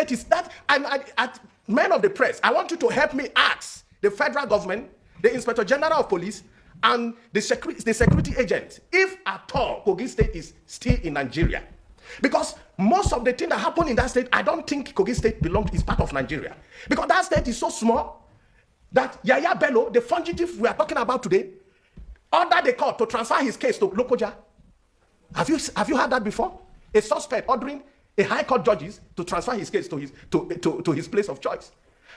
State is that, at men of the press, I want you to help me ask the federal government, the Inspector General of Police, and the security agents, if at all Kogi State is still in Nigeria. Because most of the things that happen in that state, I don't think Kogi State is part of Nigeria. Because that state is so small that Yahaya Bello, the fugitive we are talking about today, ordered the court to transfer his case to Lokoja. Have you heard that before? A suspect ordering a high court judges to transfer his case to his place of choice.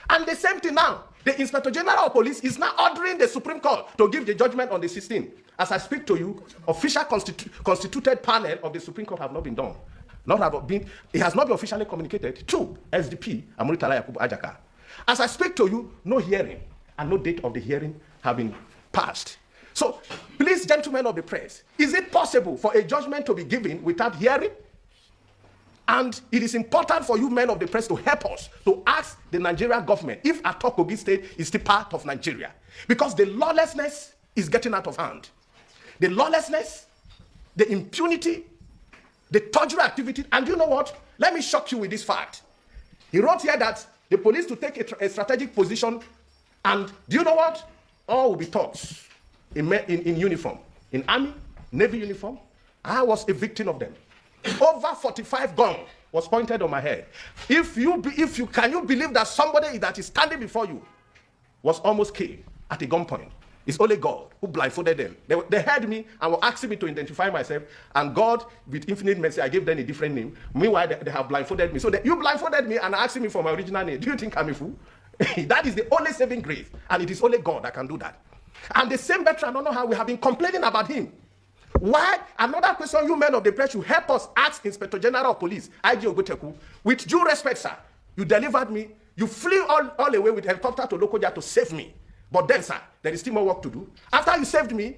And the same thing now, the Inspector General of Police is now ordering the Supreme Court to give the judgment on the 16th. As I speak to you, official constituted panel of the Supreme Court have not been done. It has not been officially communicated to SDP, Amuritala Yakubu Ajaka. As I speak to you, no hearing and no date of the hearing have been passed. So, please, gentlemen of the press, is it possible for a judgment to be given without hearing? And it is important for you men of the press to help us to ask the Nigerian government if Kogi State is still part of Nigeria. Because the lawlessness is getting out of hand. The lawlessness, the impunity, the torture activity, and you know what? Let me shock you with this fact. He wrote here that the police to take a strategic position, and do you know what? All will be taught in uniform, in army, navy uniform. I was a victim of them. Over 45 guns was pointed on my head. Can you believe that somebody that is standing before you was almost killed at a gunpoint? It's only God who blindfolded them. They heard me and were asking me to identify myself, and God, with infinite mercy, I gave them a different name. Meanwhile, they have blindfolded me. So you blindfolded me and are asking me for my original name. Do you think I'm a fool? That is the only saving grace, and it is only God that can do that. And the same veteran, I don't know how we have been complaining about him. Why? Another question, you men of the press, you help us ask Inspector General of Police, IG Ogoteku. With due respect, sir, you delivered me. You flew all the way with helicopter to Lokoja to save me. But then, sir, there is still more work to do. After you saved me,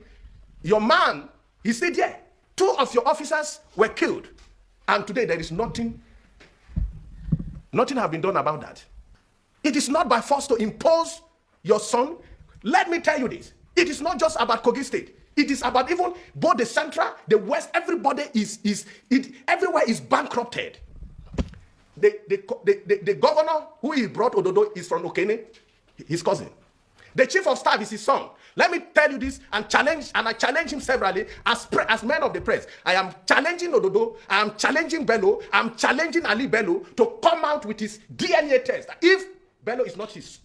your man, he said, yeah, 2 of your officers were killed. And today there is nothing have been done about that. It is not by force to impose your son. Let me tell you this. It is not just about Kogi State. It is about even both the central, the west. Everybody everywhere is bankrupted. The governor who he brought Ododo is from Okene, his cousin. The chief of staff is his son. Let me tell you this and I challenge him severally as men of the press. I am challenging Ododo, I am challenging Bello, I am challenging Ali Bello to come out with his DNA test. If Bello is not his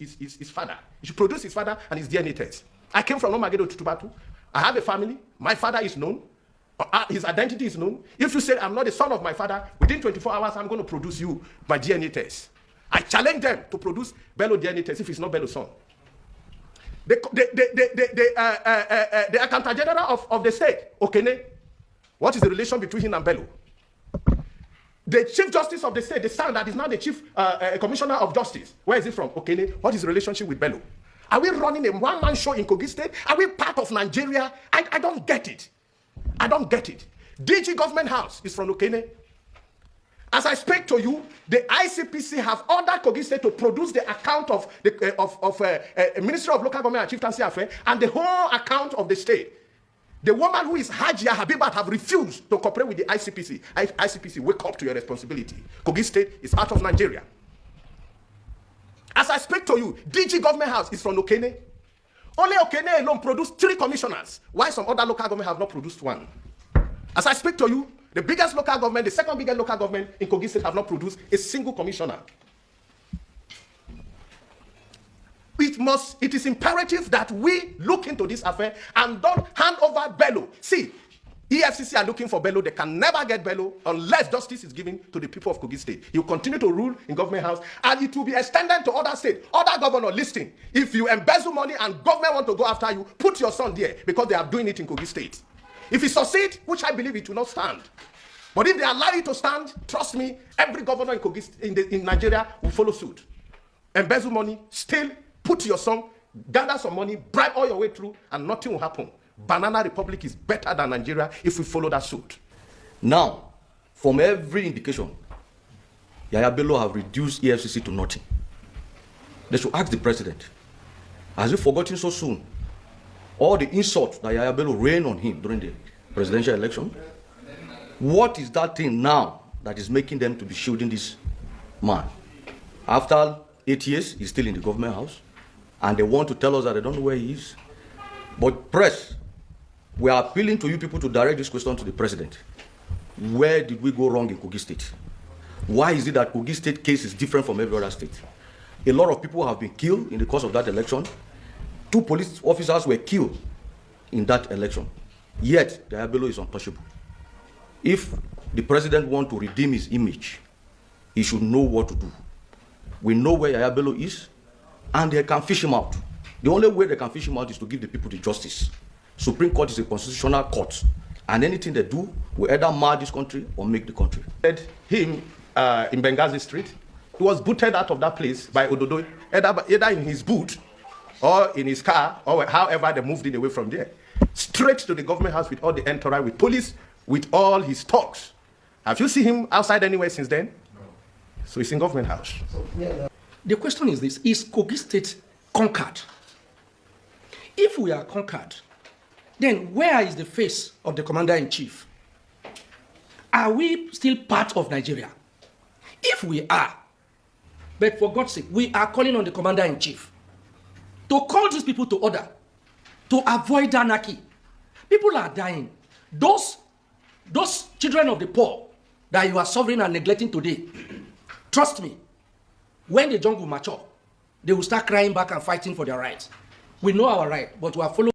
father, he should produce his father and his DNA test. I came from Omagedo to Tubatu. I have a family. My father is known. His identity is known. If you say I'm not the son of my father, within 24 hours, I'm going to produce you my DNA test. I challenge them to produce Bello DNA test if it's not Bello's son. The Accountant General of the state, Okene, what is the relation between him and Bello? The Chief Justice of the state, the son that is now the Chief Commissioner of Justice, where is he from? Okene, what is the relationship with Bello? Are we running a one-man show in Kogi State? Are we part of Nigeria? I don't get it. I don't get it. DG Government House is from Okene. As I speak to you, the ICPC have ordered Kogi State to produce the account of the Ministry of Local Government and Chieftaincy Affairs and the whole account of the state. The woman who is Hajia Habibat have refused to cooperate with the ICPC. ICPC, wake up to your responsibility. Kogi State is part of Nigeria. As I speak to you, DG Government House is from Okene. Only Okene alone produced 3 commissioners, while some other local government have not produced 1. As I speak to you, the biggest local government, the second biggest local government in Kogi State have not produced a single commissioner. It is imperative that we look into this affair and don't hand over Bello. See, EFCC are looking for Bello. They can never get Bello unless justice is given to the people of Kogi State. He will continue to rule in Government House, and it will be extended to other states. Other governors listening. If you embezzle money and government want to go after you, put your son there because they are doing it in Kogi State. If he succeeds, which I believe it will not stand. But if they allow it to stand, trust me, every governor in Nigeria will follow suit. Embezzle money, steal, put your son, gather some money, bribe all your way through, and nothing will happen. Banana Republic is better than Nigeria if we follow that suit. Now, from every indication, Yahaya Bello have reduced EFCC to nothing. They should ask the president, has he forgotten so soon all the insults that Yahaya Bello rained on him during the presidential election? What is that thing now that is making them to be shielding this man? After 8 years, he's still in the government house. And they want to tell us that they don't know where he is. But press, we are appealing to you people to direct this question to the president. Where did we go wrong in Kogi State? Why is it that Kogi State case is different from every other state? A lot of people have been killed in the course of that election. 2 police officers were killed in that election. Yet, the bello is untouchable. If the president wants to redeem his image, he should know what to do. We know where bello is, and they can fish him out. The only way they can fish him out is to give the people the justice. Supreme Court is a constitutional court, and anything they do will either mar this country or make the country. Him in Benghazi Street, he was booted out of that place by Ododo, either in his boot or in his car, or however they moved it away from there. Straight to the government house with all the entourage, with police, with all his talks. Have you seen him outside anywhere since then? No. So he's in government house. The question is this: is Kogi State conquered? If we are conquered, then where is the face of the commander-in-chief? Are we still part of Nigeria? If we are, but for God's sake, we are calling on the commander-in-chief to call these people to order, to avoid anarchy. People are dying. Those children of the poor that you are suffering and neglecting today, trust me, when the jungle mature, they will start crying back and fighting for their rights. We know our right, but we are following